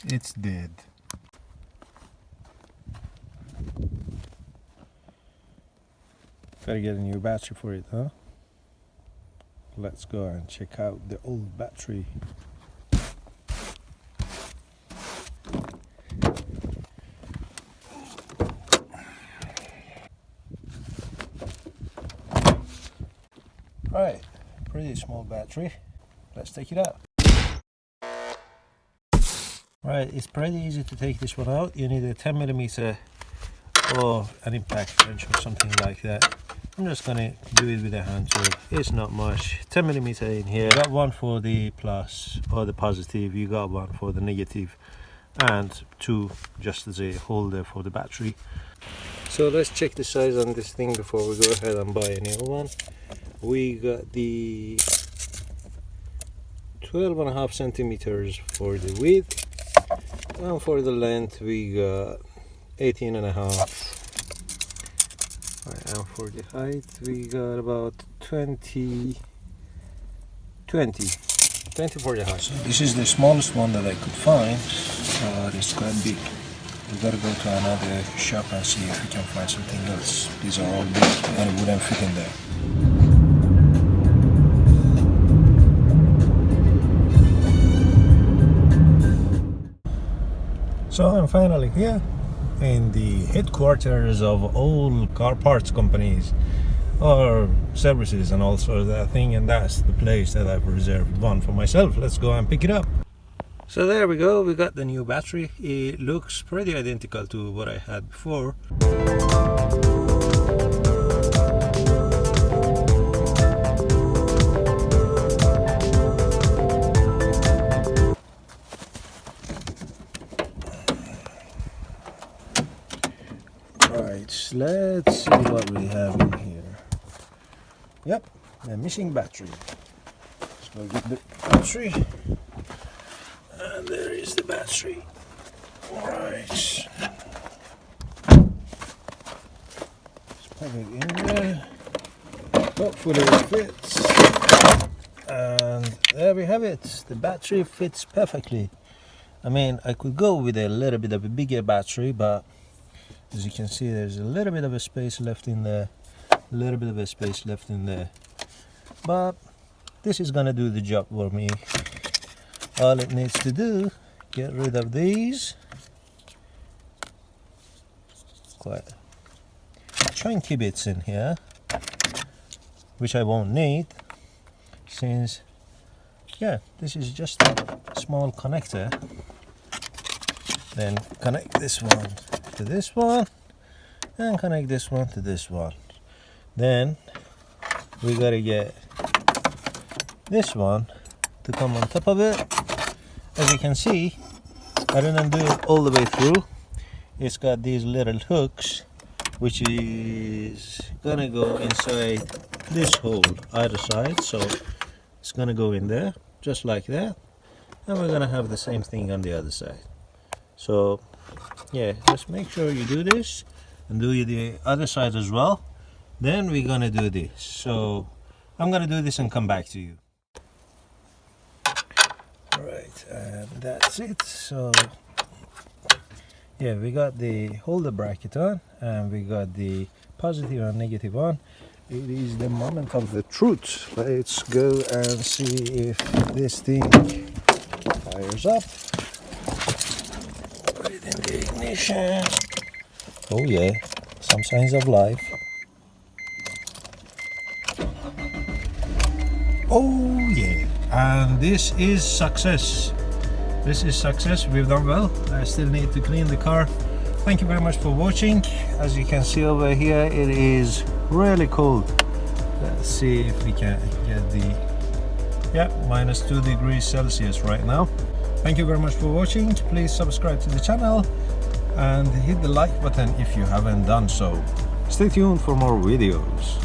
it's dead. Gotta get a new battery for it, huh? Let's go and check out the old battery. Right, pretty small battery. Let's take it out. Right, it's pretty easy to take this one out. You need a 10mm or an impact wrench or something like that. I'm just gonna do it with a hand tool. It's not much. 10mm in here. Got one for the plus or the positive. You got one for the negative, and two just as a holder for the battery. So let's check the size on this thing before we go ahead and buy a new one. We got the 12.5 centimeters for the width, and for the length we got 18.5. And for the height we got about 20 for the height. So this is the smallest one that I could find, but it's quite big. We gotta go to another shop and see if we can find something else. These are all big and it wouldn't fit in there. So I'm finally here in the headquarters of all car parts companies or services and all sorts of that thing, and that's the place that I've reserved one for myself. Let's go and pick it up. So there we go, we got the new battery. It looks pretty identical to what I had before. Right, let's see what we have in here. Yep, a missing battery. Let's go get the battery. And there is the battery. Alright. Let's put it in there. Hopefully it fits. And there we have it. The battery fits perfectly. I mean, I could go with a little bit of a bigger battery, but as you can see, there's a little bit of a space left in there, but this is gonna do the job for me. All it needs to do, get rid of these quite chunky bits in here, which I won't need, since this is just a small connector. Then connect this one to this one and connect this one to this one. Then we gotta get this one to come on top of it. As you can see, I didn't do it all the way through. It's got these little hooks which is gonna go inside this hole either side, so it's gonna go in there just like that, and we're gonna have the same thing on the other side. So yeah, just make sure you do this and do the other side as well. Then we're gonna do this. So I'm gonna do this and come back to you. Alright, and that's it. So yeah, we got the holder bracket on, and we got the positive and negative on. It is the moment of the truth. Let's go and see if this thing fires up. Put it in the ignition. Oh yeah, some signs of life. Oh yeah, and this is success. This is success. We've done well. I still need to clean the car. Thank you very much for watching. As you can see over here, it is really cold. Let's see if we can get the minus 2 degrees Celsius right now. Thank you very much for watching. Please subscribe to the channel and hit the like button if you haven't done so. Stay tuned for more videos.